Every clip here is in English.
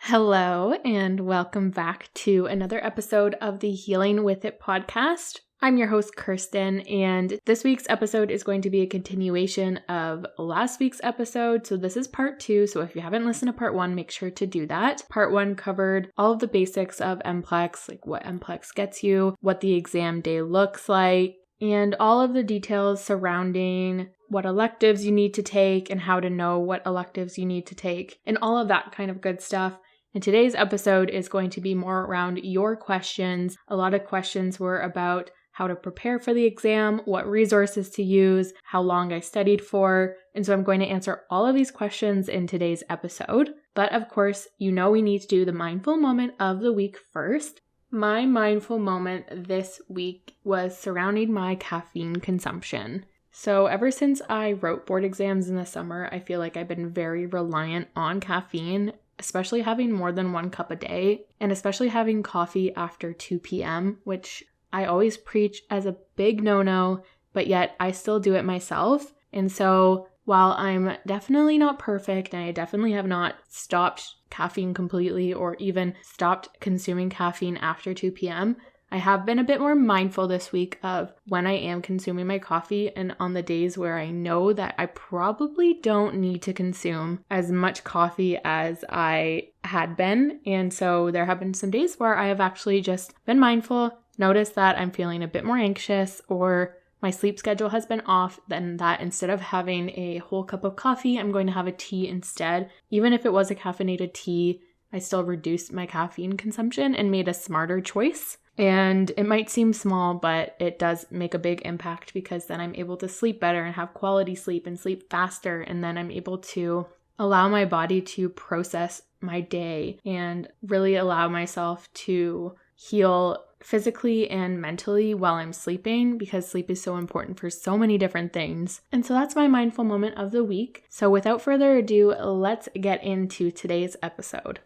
Hello, and welcome back to another episode of the Healing With It podcast. I'm your host, Kirsten, and this week's episode is going to be a continuation of last week's episode. So this is part 2. So if you haven't listened to part 1, make sure to do that. Part 1 covered all of the basics of NPLEX, like what NPLEX gets you, what the exam day looks like, and all of the details surrounding what electives you need to take and how to know what electives you need to take, and all of that kind of good stuff. And today's episode is going to be more around your questions. A lot of questions were about how to prepare for the exam, what resources to use, how long I studied for. And so I'm going to answer all of these questions in today's episode. But of course, you know we need to do the mindful moment of the week first. My mindful moment this week was surrounding my caffeine consumption. So ever since I wrote board exams in the summer, I feel like I've been very reliant on caffeine, especially having more than 1 cup a day, and especially having coffee after 2 p.m., which I always preach as a big no-no, but yet I still do it myself. And so while I'm definitely not perfect, and I definitely have not stopped caffeine completely or even stopped consuming caffeine after 2 p.m., I have been a bit more mindful this week of when I am consuming my coffee and on the days where I know that I probably don't need to consume as much coffee as I had been. And so there have been some days where I have actually just been mindful, noticed that I'm feeling a bit more anxious or my sleep schedule has been off, then that instead of having a whole cup of coffee, I'm going to have a tea instead. Even if it was a caffeinated tea, I still reduced my caffeine consumption and made a smarter choice. And it might seem small, but it does make a big impact because then I'm able to sleep better and have quality sleep and sleep faster. And then I'm able to allow my body to process my day and really allow myself to heal physically and mentally while I'm sleeping, because sleep is so important for so many different things. And so that's my mindful moment of the week. So without further ado, let's get into today's episode.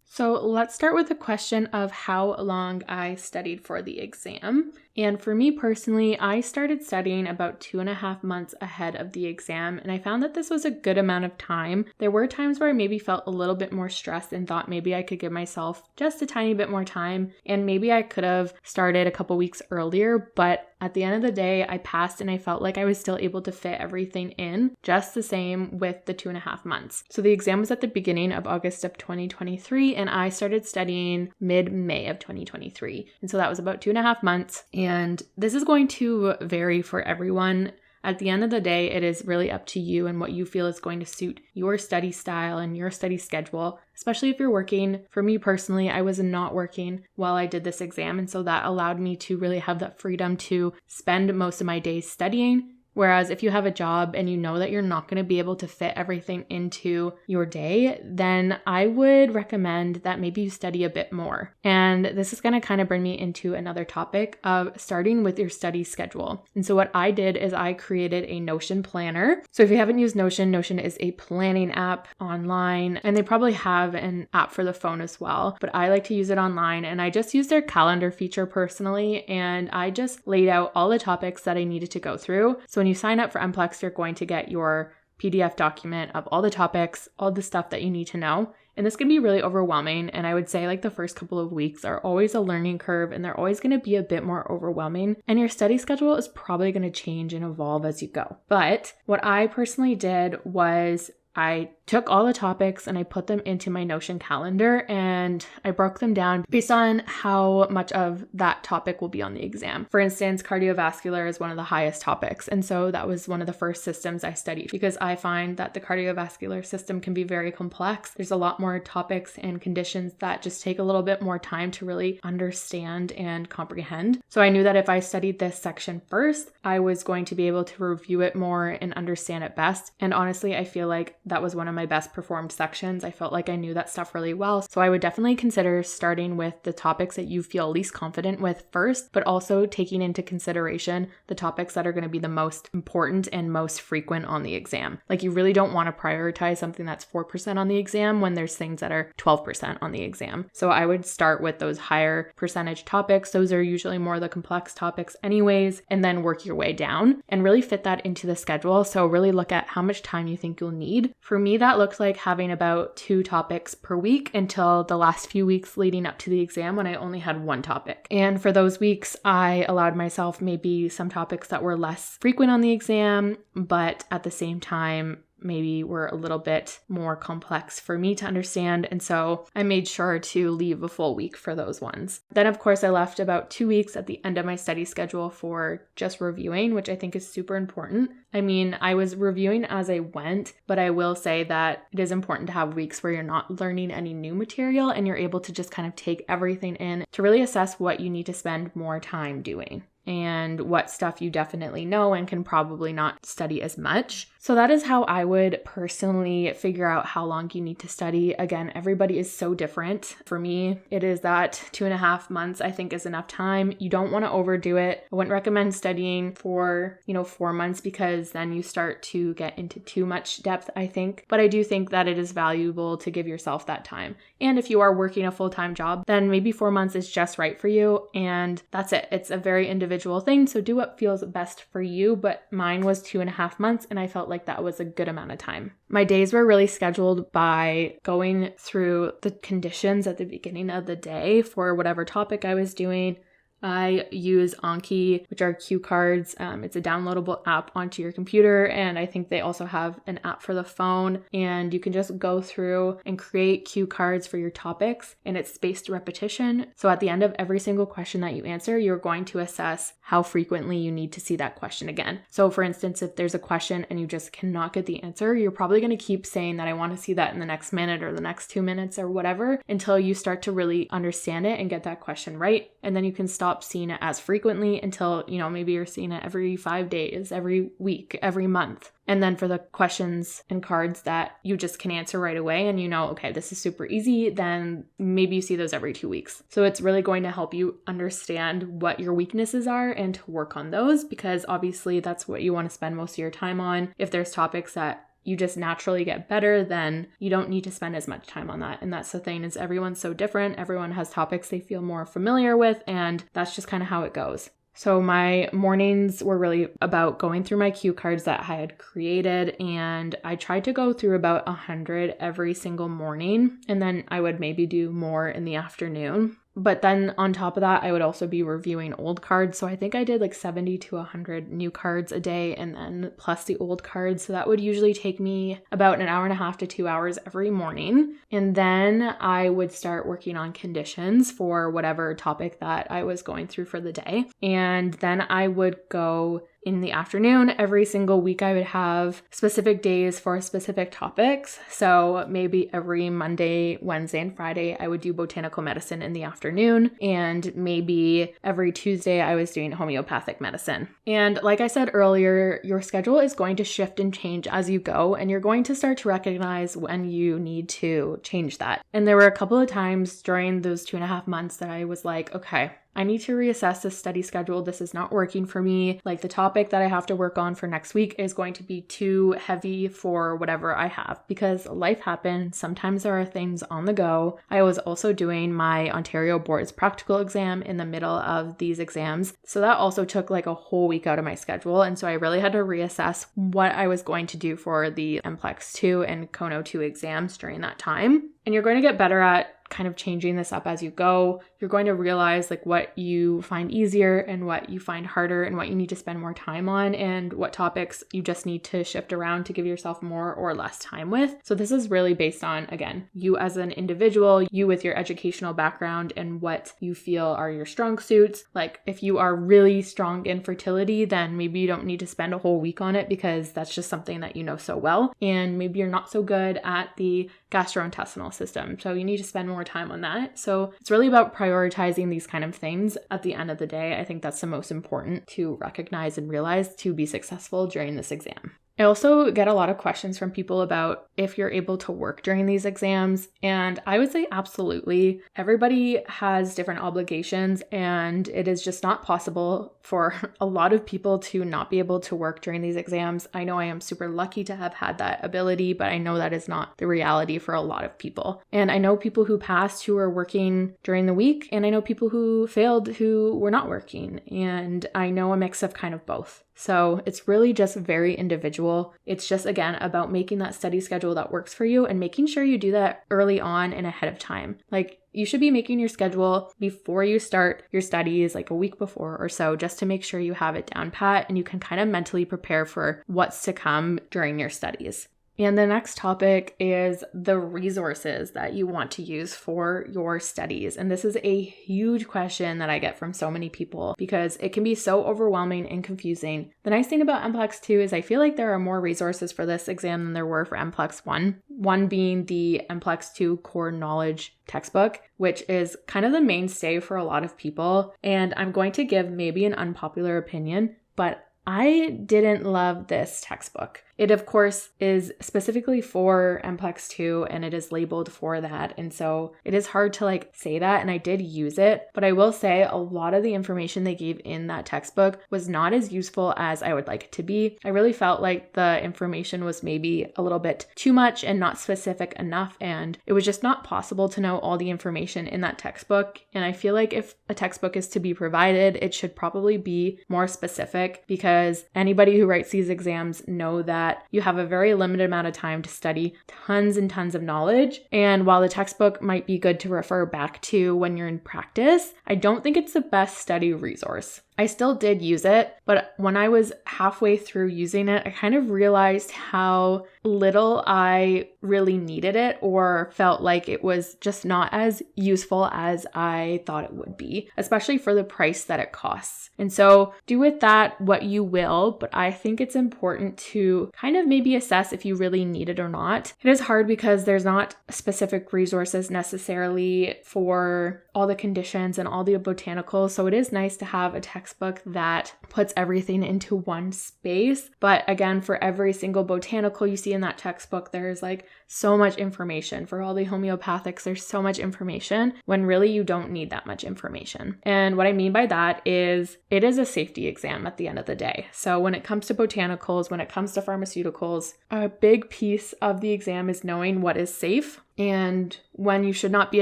So let's start with the question of how long I studied for the exam. And for me personally, I started studying about 2.5 months ahead of the exam, and I found that this was a good amount of time. There were times where I maybe felt a little bit more stressed and thought maybe I could give myself just a tiny bit more time, and maybe I could have started a couple weeks earlier, but at the end of the day, I passed and I felt like I was still able to fit everything in, just the same with the 2.5 months. So the exam was at the beginning of August of 2023, and I started studying mid-May of 2023. And so that was about 2.5 months. And this is going to vary for everyone. At the end of the day, it is really up to you and what you feel is going to suit your study style and your study schedule, especially if you're working. For me personally, I was not working while I did this exam, and so that allowed me to really have that freedom to spend most of my days studying. Whereas if you have a job and you know that you're not going to be able to fit everything into your day, then I would recommend that maybe you study a bit more. And this is going to kind of bring me into another topic of starting with your study schedule. And so what I did is I created a Notion planner. So if you haven't used Notion, Notion is a planning app online, and they probably have an app for the phone as well. But I like to use it online, and I just use their calendar feature personally, and I just laid out all the topics that I needed to go through. So when you sign up for NPLEX, you're going to get your PDF document of all the topics, all the stuff that you need to know. And this can be really overwhelming. And I would say like the first couple of weeks are always a learning curve, and they're always going to be a bit more overwhelming. And your study schedule is probably going to change and evolve as you go. But what I personally did was I took all the topics and I put them into my Notion calendar, and I broke them down based on how much of that topic will be on the exam. For instance, cardiovascular is one of the highest topics. And so that was one of the first systems I studied, because I find that the cardiovascular system can be very complex. There's a lot more topics and conditions that just take a little bit more time to really understand and comprehend. So I knew that if I studied this section first, I was going to be able to review it more and understand it best. And honestly, I feel like that was one of my best performed sections. I felt like I knew that stuff really well. So I would definitely consider starting with the topics that you feel least confident with first, but also taking into consideration the topics that are going to be the most important and most frequent on the exam. Like, you really don't want to prioritize something that's 4% on the exam when there's things that are 12% on the exam. So I would start with those higher percentage topics. Those are usually more the complex topics anyways, and then work your way down and really fit that into the schedule. So really look at how much time you think you'll need. For me, that looked like having about 2 topics per week until the last few weeks leading up to the exam when I only had 1 topic. And for those weeks, I allowed myself maybe some topics that were less frequent on the exam, but at the same time, maybe were a little bit more complex for me to understand. And so I made sure to leave a full week for those ones. Then, of course, I left about 2 weeks at the end of my study schedule for just reviewing, which I think is super important. I mean, I was reviewing as I went, but I will say that it is important to have weeks where you're not learning any new material and you're able to just kind of take everything in to really assess what you need to spend more time doing and what stuff you definitely know and can probably not study as much. So that is how I would personally figure out how long you need to study. Again, everybody is so different. For me, it is that 2.5 months I think is enough time. You don't want to overdo it. I wouldn't recommend studying for, 4 months because then you start to get into too much depth, I think. But I do think that it is valuable to give yourself that time. And if you are working a full-time job, then maybe 4 months is just right for you. And that's it. It's a very individual thing. So do what feels best for you. But mine was 2.5 months and I felt like that was a good amount of time. My days were really scheduled by going through the conditions at the beginning of the day for whatever topic I was doing. I use Anki, which are cue cards. It's a downloadable app onto your computer, and I think they also have an app for the phone, and you can just go through and create cue cards for your topics, and it's spaced repetition. So at the end of every single question that you answer, you're going to assess how frequently you need to see that question again. So for instance, if there's a question and you just cannot get the answer, you're probably going to keep saying that I want to see that in the next minute or the next 2 minutes or whatever until you start to really understand it and get that question right. And then you can stop seeing it as frequently until, maybe you're seeing it every 5 days, every week, every month. And then for the questions and cards that you just can answer right away and okay, this is super easy, then maybe you see those every 2 weeks. So it's really going to help you understand what your weaknesses are and to work on those, because obviously that's what you want to spend most of your time on. If there's topics that you just naturally get better, then you don't need to spend as much time on that. And that's the thing, is everyone's so different. Everyone has topics they feel more familiar with, and that's just kind of how it goes. So my mornings were really about going through my cue cards that I had created, and I tried to go through about 100 every single morning, and then I would maybe do more in the afternoon. But then on top of that, I would also be reviewing old cards. So I think I did like 70 to 100 new cards a day, and then plus the old cards. So that would usually take me about 1.5 to 2 hours every morning. And then I would start working on conditions for whatever topic that I was going through for the day. And then I would go in the afternoon. Every single week I would have specific days for specific topics. So maybe every Monday, Wednesday, and Friday I would do botanical medicine in the afternoon, and maybe every Tuesday I was doing homeopathic medicine. And like I said earlier, your schedule is going to shift and change as you go, and you're going to start to recognize when you need to change that. And there were a couple of times during those 2.5 months that I was like, okay, I need to reassess this study schedule. This is not working for me. Like, the topic that I have to work on for next week is going to be too heavy for whatever I have, because life happens. Sometimes there are things on the go. I was also doing my Ontario Boards practical exam in the middle of these exams. So that also took like a whole week out of my schedule. And so I really had to reassess what I was going to do for the NPLEX 2 and CONO 2 exams during that time. And you're going to get better at kind of changing this up as you go. You're going to realize like what you find easier and what you find harder and what you need to spend more time on, and what topics you just need to shift around to give yourself more or less time with. So this is really based on, again, you as an individual, you with your educational background and what you feel are your strong suits. Like, if you are really strong in fertility, then maybe you don't need to spend a whole week on it because that's just something that you know so well. And maybe you're not so good at the gastrointestinal system, so you need to spend more time on that. So it's really about prioritizing these kind of things. At the end of the day, I think that's the most important to recognize and realize to be successful during this exam. I also get a lot of questions from people about if you're able to work during these exams, and I would say absolutely. Everybody has different obligations, and it is just not possible for a lot of people to not be able to work during these exams. I know I am super lucky to have had that ability, but I know that is not the reality for a lot of people. And I know people who passed who are working during the week, and I know people who failed who were not working, and I know a mix of kind of both. So it's really just very individual. It's just, again, about making that study schedule that works for you and making sure you do that early on and ahead of time. Like, you should be making your schedule before you start your studies, like a week before or so, just to make sure you have it down pat and you can kind of mentally prepare for what's to come during your studies. And the next topic is the resources that you want to use for your studies. And this is a huge question that I get from so many people because it can be so overwhelming and confusing. The nice thing about NPLEX 2 is I feel like there are more resources for this exam than there were for NPLEX 1. One being the NPLEX 2 Core Knowledge textbook, which is kind of the mainstay for a lot of people. And I'm going to give maybe an unpopular opinion, but I didn't love this textbook. It, of course, is specifically for NPLEX 2 and it is labeled for that. And so it is hard to say that. And I did use it, but I will say a lot of the information they gave in that textbook was not as useful as I would like it to be. I really felt like the information was maybe a little bit too much and not specific enough. And it was just not possible to know all the information in that textbook. And I feel like if a textbook is to be provided, it should probably be more specific because anybody who writes these exams know that you have a very limited amount of time to study tons and tons of knowledge. And while the textbook might be good to refer back to when you're in practice, I don't think it's the best study resource. I still did use it, but when I was halfway through using it, I kind of realized how little I really needed it or felt like it was just not as useful as I thought it would be, especially for the price that it costs. And so do with that what you will, but I think it's important to kind of maybe assess if you really need it or not. It is hard because there's not specific resources necessarily for all the conditions and all the botanicals, so it is nice to have a textbook that puts everything into one space. But again, for every single botanical you see in that textbook, there's so much information. For all the homeopathics, there's so much information when really you don't need that much information. And what I mean by that is it is a safety exam at the end of the day. So when it comes to botanicals, when it comes to pharmaceuticals, a big piece of the exam is knowing what is safe and when you should not be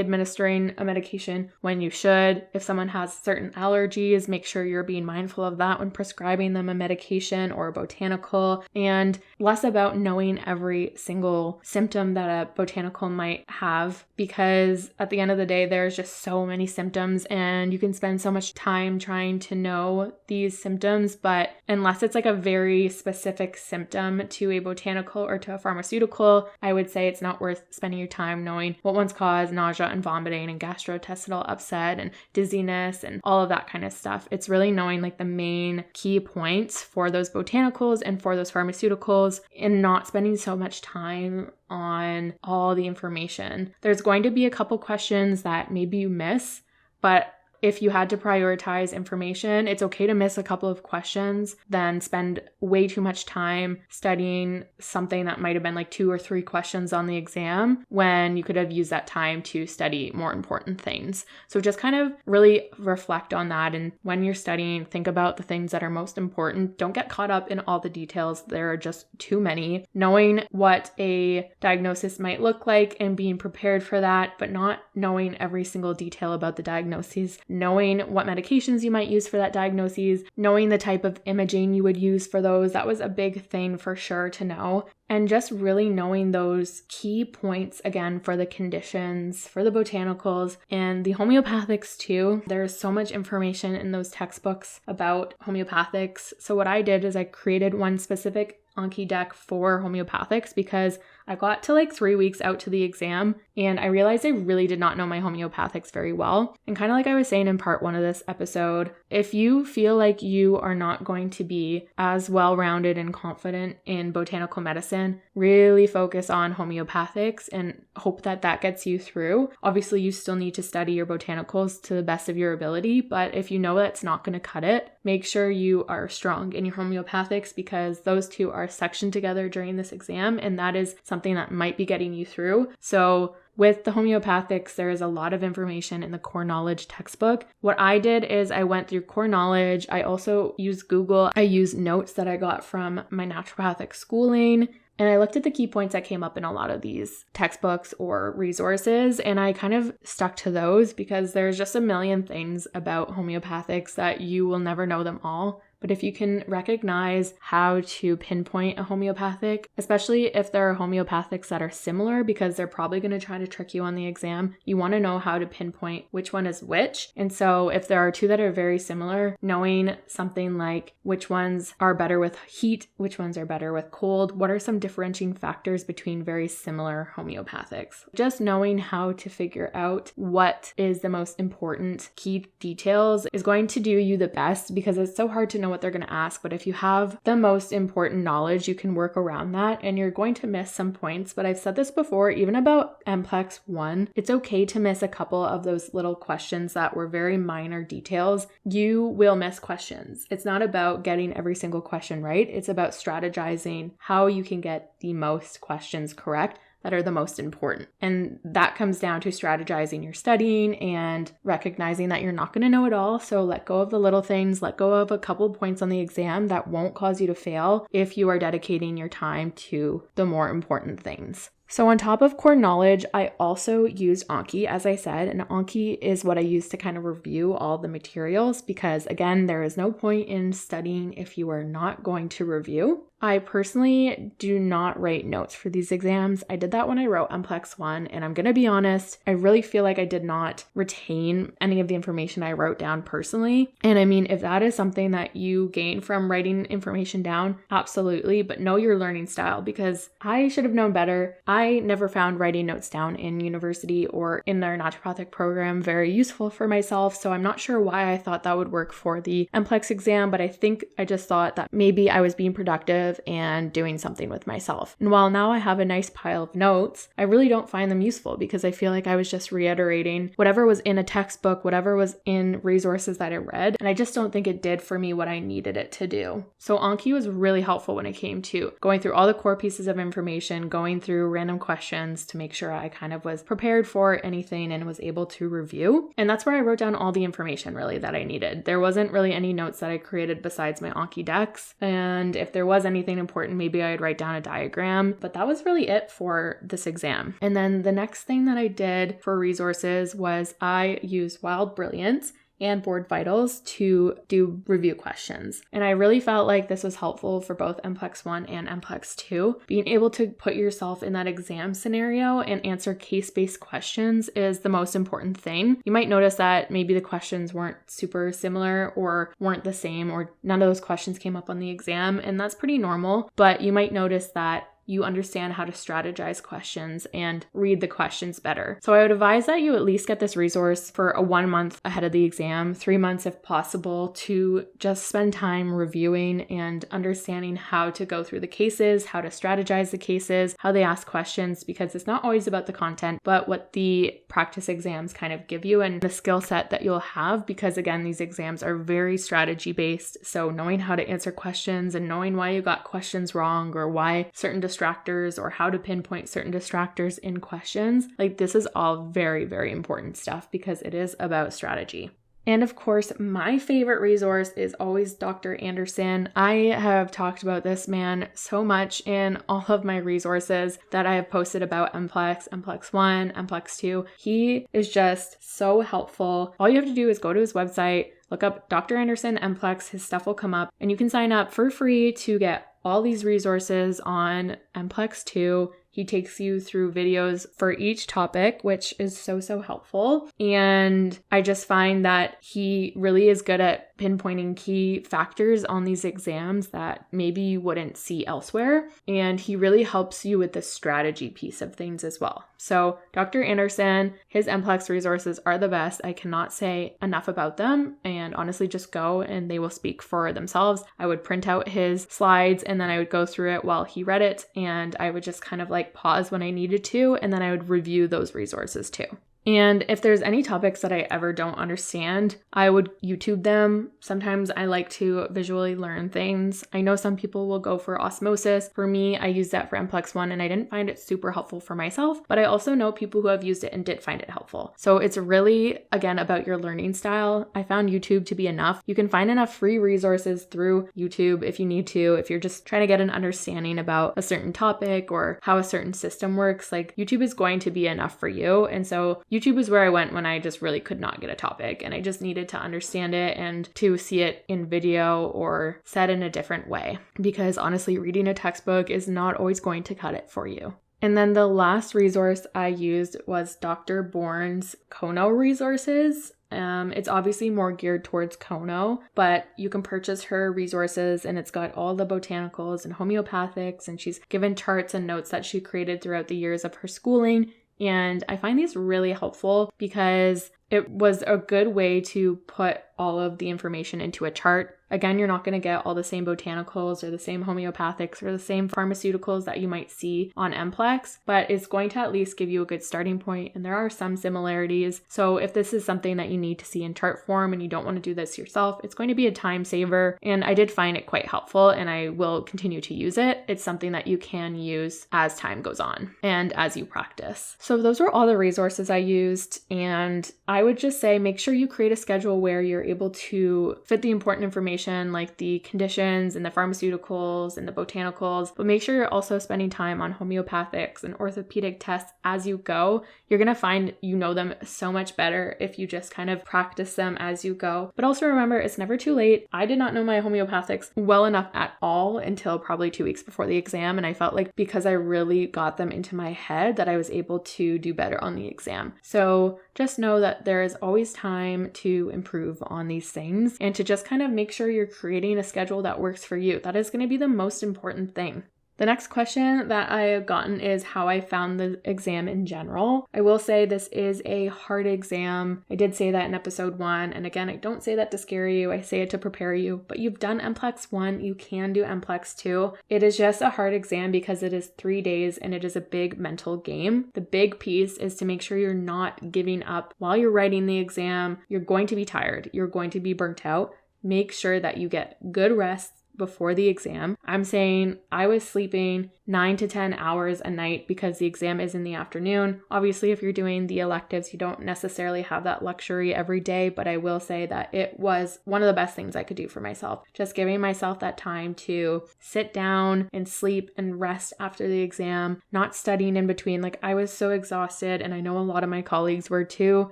administering a medication, when you should. If someone has certain allergies, make sure you're being mindful of that when prescribing them a medication or a botanical, and less about knowing every single symptom that a botanical might have, because at the end of the day, there's just so many symptoms and you can spend so much time trying to know these symptoms, but unless it's a very specific symptom to a botanical or to a pharmaceutical, I would say it's not worth spending your time knowing what ones cause nausea and vomiting and gastrointestinal upset and dizziness and all of that kind of stuff. It's really knowing the main key points for those botanicals and for those pharmaceuticals and not spending so much time on all the information. There's going to be a couple questions that maybe you miss, but if you had to prioritize information, it's okay to miss a couple of questions, then spend way too much time studying something that might have been 2 or 3 questions on the exam when you could have used that time to study more important things. So just kind of really reflect on that. And when you're studying, think about the things that are most important. Don't get caught up in all the details. There are just too many. Knowing what a diagnosis might look like and being prepared for that, but not knowing every single detail about the diagnoses. Knowing what medications you might use for that diagnosis, knowing the type of imaging you would use for those. That was a big thing for sure to know. And just really knowing those key points again for the conditions, for the botanicals, and the homeopathics too. There's so much information in those textbooks about homeopathics. So what I did is I created one specific Anki deck for homeopathics because I got to 3 weeks out to the exam and I realized I really did not know my homeopathics very well. And kind of like I was saying in part 1 of this episode, if you feel like you are not going to be as well-rounded and confident in botanical medicine, really focus on homeopathics and hope that that gets you through. Obviously, you still need to study your botanicals to the best of your ability, but if you know that's not going to cut it, make sure you are strong in your homeopathics because those two are sectioned together during this exam, and that is something that might be getting you through. So with the homeopathics, there is a lot of information in the Core Knowledge textbook. What I did is I went through Core Knowledge. I also used Google. I used notes that I got from my naturopathic schooling. And I looked at the key points that came up in a lot of these textbooks or resources, and I kind of stuck to those because there's just a million things about homeopathics that you will never know them all. but if you can recognize how to pinpoint a homeopathic, especially if there are homeopathics that are similar, because they're probably going to try to trick you on the exam, you want to know how to pinpoint which one is which. And so if there are two that are very similar, knowing something like which ones are better with heat, which ones are better with cold, what are some differentiating factors between very similar homeopathics? Just knowing how to figure out what is the most important key details is going to do you the best, because it's so hard to know what they're going to ask. But if you have the most important knowledge, you can work around that, and you're going to miss some points. But I've said this before, even about NPLEX 1, it's okay to miss a couple of those little questions that were very minor details. You will miss questions. It's not about getting every single question right. It's about strategizing how you can get the most questions correct that are the most important. And that comes down to strategizing your studying and recognizing that you're not going to know it all. So let go of the little things, let go of a couple of points on the exam that won't cause you to fail if you are dedicating your time to the more important things. So on top of core knowledge, I also used Anki, as I said, and Anki is what I use to kind of review all the materials, because again, there is no point in studying if you are not going to review. I personally do not write notes for these exams. I did that when I wrote NPLEX 1, and I'm going to be honest, I really feel like I did not retain any of the information I wrote down personally. And I mean, if that is something that you gain from writing information down, absolutely, but know your learning style, because I should have known better. I never found writing notes down in university or in their naturopathic program very useful for myself, so I'm not sure why I thought that would work for the NPLEX exam, but I think I just thought that maybe I was being productive and doing something with myself. And while now I have a nice pile of notes, I really don't find them useful, because I feel like I was just reiterating whatever was in a textbook, whatever was in resources that I read, and I just don't think it did for me what I needed it to do. So Anki was really helpful when it came to going through all the core pieces of information, going through random questions to make sure I kind of was prepared for anything and was able to review. And that's where I wrote down all the information really that I needed. There wasn't really any notes that I created besides my Anki decks, and if there was anything important, maybe I'd write down a diagram, but that was really it for this exam. And then the next thing that I did for resources was I used Wild Brilliance and Board Vitals to do review questions. And I really felt like this was helpful for both NPLEX 1 and NPLEX 2. Being able to put yourself in that exam scenario and answer case-based questions is the most important thing. You might notice that maybe the questions weren't super similar or weren't the same, or none of those questions came up on the exam, and that's pretty normal, but you might notice that you understand how to strategize questions and read the questions better. So I would advise that you at least get this resource for a 1 month ahead of the exam, 3 months if possible, to just spend time reviewing and understanding how to go through the cases, how to strategize the cases, how they ask questions, because it's not always about the content, but what the practice exams kind of give you and the skill set that you'll have, because again, these exams are very strategy based. So knowing how to answer questions and knowing why you got questions wrong or why certain distractors or how to pinpoint certain distractors in questions, like this is all very, very important stuff, because it is about strategy. And of course, my favorite resource is always Dr. Anderson. I have talked about this man so much in all of my resources that I have posted about NPLEX, NPLEX 1, NPLEX 2. He is just so helpful. All you have to do is go to his website, look up Dr. Anderson NPLEX, his stuff will come up, and you can sign up for free to get all these resources on NPLEX 2. He takes you through videos for each topic, which is so, so helpful. And I just find that he really is good at pinpointing key factors on these exams that maybe you wouldn't see elsewhere. And he really helps you with the strategy piece of things as well. So Dr. Anderson, his NPLEX resources are the best. I cannot say enough about them. And honestly, just go and they will speak for themselves. I would print out his slides and then I would go through it while he read it. And I would just kind of like pause when I needed to. And then I would review those resources too. And if there's any topics that I ever don't understand, I would YouTube them. Sometimes I like to visually learn things. I know some people will go for osmosis. For me, I used that for NPLEX 1 and I didn't find it super helpful for myself, but I also know people who have used it and did find it helpful. So it's really, again, about your learning style. I found YouTube to be enough. You can find enough free resources through YouTube if you need to, if you're just trying to get an understanding about a certain topic or how a certain system works, like YouTube is going to be enough for you. And so YouTube is where I went when I just really could not get a topic and I just needed to understand it and to see it in video or said in a different way. Because honestly, reading a textbook is not always going to cut it for you. And then the last resource I used was Dr. Bourne's CONO resources. It's obviously more geared towards CONO, but you can purchase her resources and it's got all the botanicals and homeopathics, and she's given charts and notes that she created throughout the years of her schooling. And I find these really helpful because it was a good way to put all of the information into a chart. Again, you're not going to get all the same botanicals or the same homeopathics or the same pharmaceuticals that you might see on NPLEX, but it's going to at least give you a good starting point, and there are some similarities. So if this is something that you need to see in chart form and you don't want to do this yourself, it's going to be a time saver, and I did find it quite helpful and I will continue to use it. It's something that you can use as time goes on and as you practice. So those were all the resources I used, and I would just say make sure you create a schedule where you're able to fit the important information like the conditions and the pharmaceuticals and the botanicals, but make sure you're also spending time on homeopathics and orthopedic tests as you go. You're going to find you know them so much better if you just kind of practice them as you go. But also remember, it's never too late. I did not know my homeopathics well enough at all until probably 2 weeks before the exam, and I felt like because I really got them into my head that I was able to do better on the exam. So just know that there is always time to improve on these things and to just kind of make sure you're creating a schedule that works for you. That is going to be the most important thing. The next question that I have gotten is how I found the exam in general. I will say this is a hard exam. I did say that in episode 1. And again, I don't say that to scare you. I say it to prepare you. But you've done NPLEX 1. You can do NPLEX 2. It is just a hard exam because it is 3 days and it is a big mental game. The big piece is to make sure you're not giving up while you're writing the exam. You're going to be tired. You're going to be burnt out. Make sure that you get good rest before the exam. I'm saying I was sleeping 9 to 10 hours a night because the exam is in the afternoon. Obviously, if you're doing the electives, you don't necessarily have that luxury every day, but I will say that it was one of the best things I could do for myself. Just giving myself that time to sit down and sleep and rest after the exam, not studying in between. Like, I was so exhausted, and I know a lot of my colleagues were too.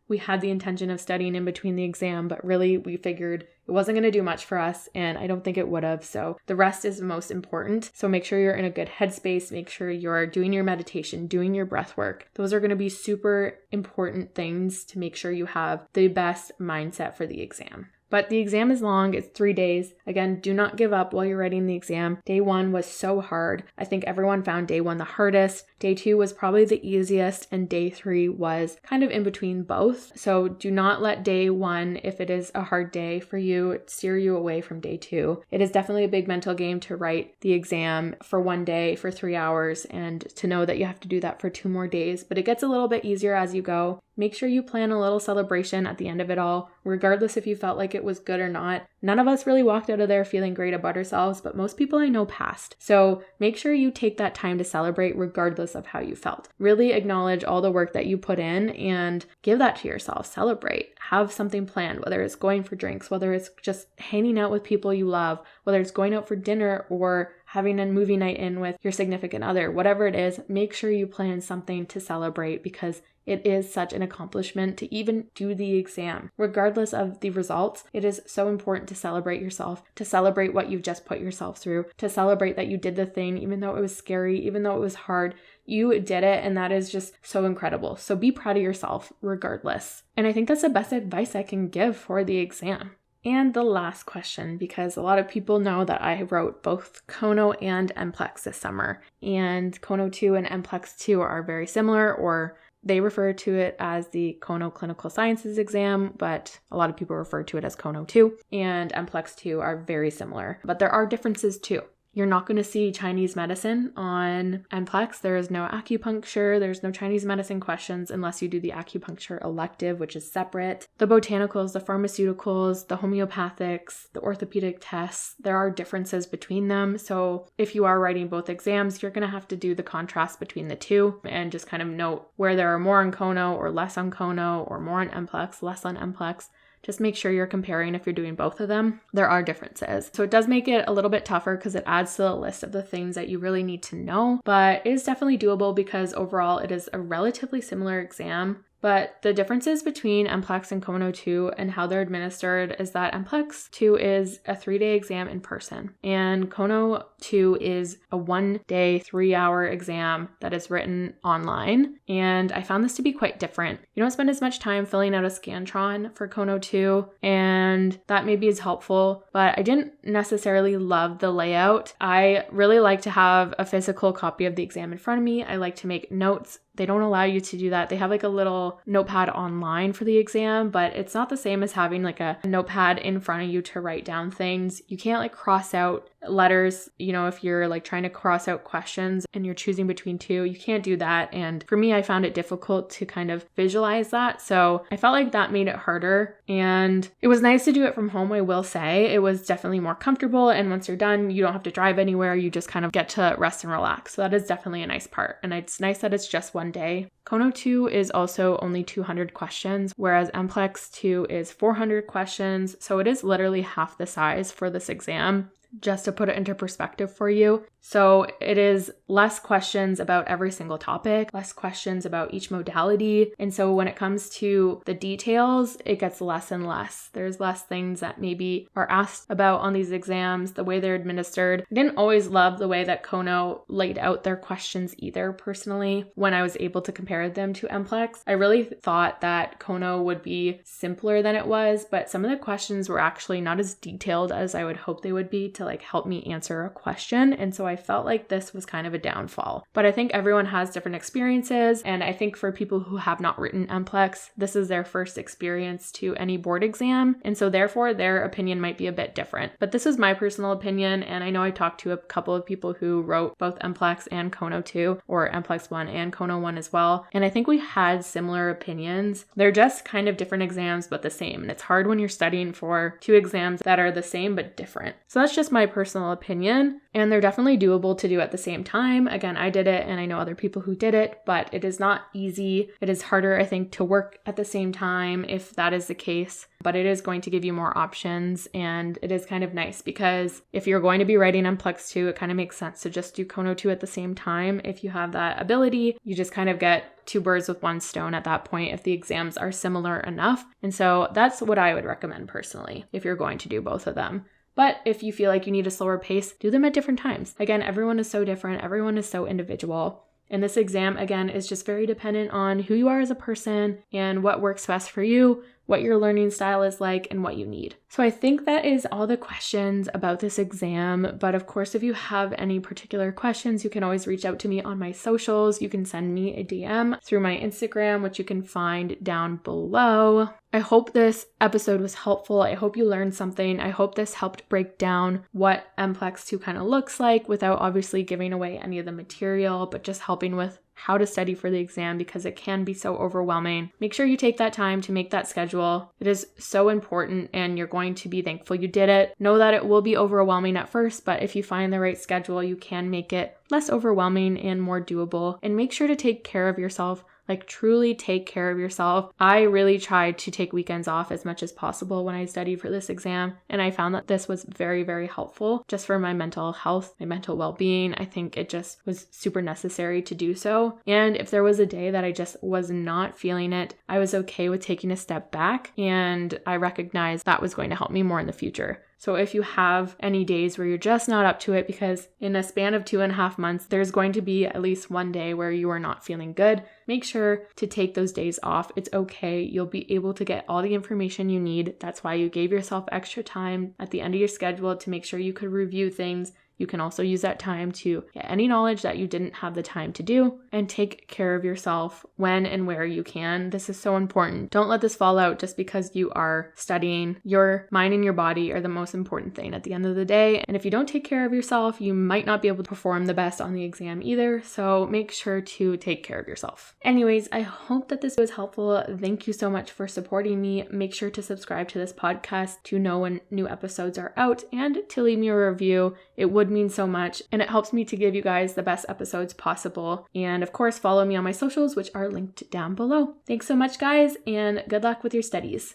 We had the intention of studying in between the exam, but really we figured it wasn't going to do much for us, and I don't think it would have. So the rest is most important. So make sure you're in a good headspace. Make sure you're doing your meditation, doing your breath work. Those are going to be super important things to make sure you have the best mindset for the exam. But the exam is long. It's 3 days. Again, do not give up while you're writing the exam. Day 1 was so hard. I think everyone found day 1 the hardest. Day 2 was probably the easiest, and day 3 was kind of in between both. So do not let day 1, if it is a hard day for you, steer you away from day 2. It is definitely a big mental game to write the exam for 1 day for 3 hours and to know that you have to do that for 2 more days, but it gets a little bit easier as you go. Make sure you plan a little celebration at the end of it all, regardless if you felt like it was good or not. None of us really walked out of there feeling great about ourselves, but most people I know passed. So make sure you take that time to celebrate regardless of how you felt. Really acknowledge all the work that you put in and give that to yourself. Celebrate. Have something planned, whether it's going for drinks, whether it's just hanging out with people you love, whether it's going out for dinner or having a movie night in with your significant other, whatever it is, make sure you plan something to celebrate because it is such an accomplishment to even do the exam. Regardless of the results, it is so important to celebrate yourself, to celebrate what you've just put yourself through, to celebrate that you did the thing, even though it was scary, even though it was hard. You did it, and that is just so incredible. So be proud of yourself regardless. And I think that's the best advice I can give for the exam. And the last question, because a lot of people know that I wrote both CONO and NPLEX this summer, and CONO 2 and NPLEX 2 are very similar, or they refer to it as the CONO Clinical Sciences exam, but a lot of people refer to it as CONO 2, and NPLEX 2 are very similar, but there are differences too. You're not going to see Chinese medicine on NPLEX. There is no acupuncture. There's no Chinese medicine questions unless you do the acupuncture elective, which is separate. The botanicals, the pharmaceuticals, the homeopathics, the orthopedic tests, there are differences between them. So if you are writing both exams, you're going to have to do the contrast between the two and just kind of note where there are more on CONO or less on CONO or more on NPLEX, less on NPLEX. Just make sure you're comparing if you're doing both of them. There are differences. So it does make it a little bit tougher because it adds to the list of the things that you really need to know, but it is definitely doable because overall it is a relatively similar exam. But the differences between NPLEX and CONO 2 and how they're administered is that NPLEX 2 is a 3-day exam in person, and CONO 2 is a 1-day, 3-hour exam that is written online. And I found this to be quite different. You don't spend as much time filling out a Scantron for CONO 2, and that maybe is helpful, but I didn't necessarily love the layout. I really like to have a physical copy of the exam in front of me. I like to make notes. They don't allow you to do that. They have like a little notepad online for the exam, but it's not the same as having like a notepad in front of you to write down things. You can't like cross out letters, if you're like trying to cross out questions and you're choosing between two, you can't do that. And for me, I found it difficult to kind of visualize that. So I felt like that made it harder, and it was nice to do it from home. I will say it was definitely more comfortable. And once you're done, you don't have to drive anywhere. You just kind of get to rest and relax. So that is definitely a nice part. And it's nice that it's just one day. CONO 2 is also only 200 questions, whereas NPLEX 2 is 400 questions. So it is literally half the size for this exam, just to put it into perspective for you. So it is less questions about every single topic, less questions about each modality. And so when it comes to the details, it gets less and less. There's less things that maybe are asked about on these exams, the way they're administered. I didn't always love the way that CONO laid out their questions either, personally, when I was able to compare them to NPLEX. I really thought that CONO would be simpler than it was, but some of the questions were actually not as detailed as I would hope they would be to like help me answer a question. And so I felt like this was kind of a downfall. But I think everyone has different experiences. And I think for people who have not written NPLEX, this is their first experience to any board exam. And so therefore their opinion might be a bit different. But this is my personal opinion. And I know I talked to a couple of people who wrote both NPLEX and CONO 2, or NPLEX 1 and CONO 1 as well. And I think we had similar opinions. They're just kind of different exams, but the same. And it's hard when you're studying for two exams that are the same but different. So that's just my personal opinion. And they're definitely doable to do at the same time. Again, I did it and I know other people who did it, but it is not easy. It is harder, I think, to work at the same time if that is the case, but it is going to give you more options. And it is kind of nice because if you're going to be writing NPLEX 2, it kind of makes sense to just do CONO 2 at the same time. If you have that ability, you just kind of get two birds with one stone at that point if the exams are similar enough. And so that's what I would recommend personally if you're going to do both of them. But if you feel like you need a slower pace, do them at different times. Again, everyone is so different. Everyone is so individual. And this exam, again, is just very dependent on who you are as a person and what works best for you, what your learning style is like, and what you need. So I think that is all the questions about this exam. But of course, if you have any particular questions, you can always reach out to me on my socials. You can send me a DM through my Instagram, which you can find down below. I hope this episode was helpful. I hope you learned something. I hope this helped break down what NPLEX 2 kind of looks like without obviously giving away any of the material, but just helping with how to study for the exam because it can be so overwhelming. Make sure you take that time to make that schedule. It is so important and you're going to be thankful you did it. Know that it will be overwhelming at first, but if you find the right schedule, you can make it less overwhelming and more doable. And make sure to take care of yourself. Like truly take care of yourself. I really tried to take weekends off as much as possible when I studied for this exam. And I found that this was very, very helpful just for my mental health, my mental well-being. I think it just was super necessary to do so. And if there was a day that I just was not feeling it, I was okay with taking a step back. And I recognized that was going to help me more in the future. So if you have any days where you're just not up to it, because in a span of 2.5 months, there's going to be at least one day where you are not feeling good, make sure to take those days off. It's okay. You'll be able to get all the information you need. That's why you gave yourself extra time at the end of your schedule to make sure you could review things. You can also use that time to get any knowledge that you didn't have the time to do and take care of yourself when and where you can. This is so important. Don't let this fall out just because you are studying. Your mind and your body are the most important thing at the end of the day. And if you don't take care of yourself, you might not be able to perform the best on the exam either. So make sure to take care of yourself. Anyways, I hope that this was helpful. Thank you so much for supporting me. Make sure to subscribe to this podcast to know when new episodes are out and to leave me a review. It would mean so much and it helps me to give you guys the best episodes possible. And of course, follow me on my socials, which are linked down below. Thanks so much, guys, and good luck with your studies.